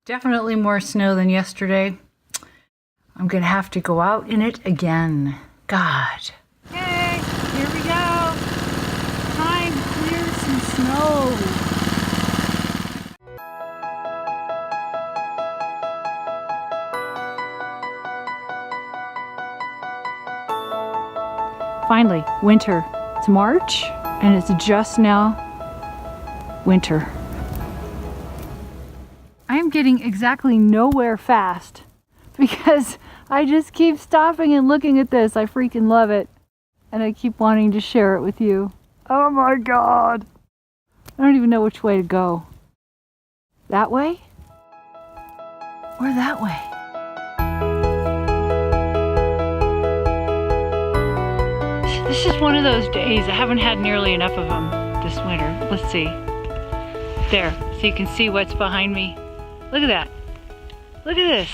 Definitely more snow than yesterday. I'm gonna have to go out in it again. God. Okay, here we go. Time to clear some snow. Finally, winter. It's March and it's just now winter. I am getting exactly nowhere fast because I just keep stopping and looking at this. I freaking love it. And I keep wanting to share it with you. Oh my God. I don't even know which way to go. That way? Or that way? This is one of those days. I haven't had nearly enough of them this winter. Let's see. There, so you can see what's behind me. Look at that. Look at this.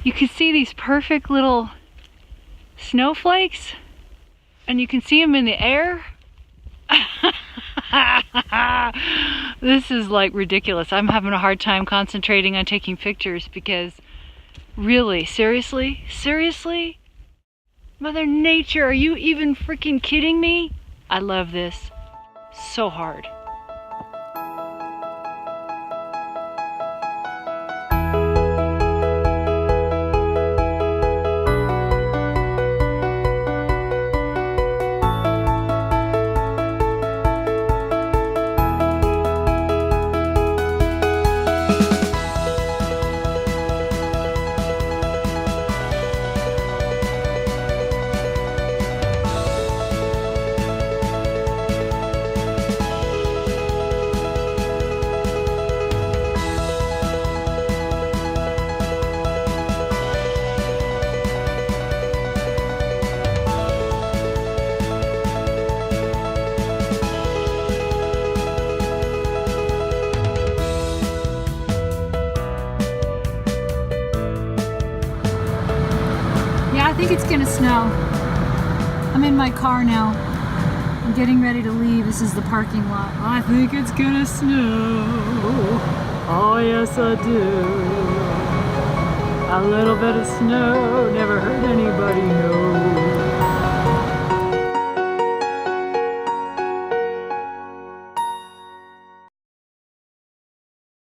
You can see these perfect little snowflakes, and you can see them in the air. This is like ridiculous. I'm having a hard time concentrating on taking pictures because really, seriously? Mother Nature, are you even freaking kidding me? I love this so hard. I think it's gonna snow. I'm in my car now. I'm getting ready to leave. This is the parking lot. I think it's gonna snow. Oh yes I do. A little bit of snow never hurt anybody, no.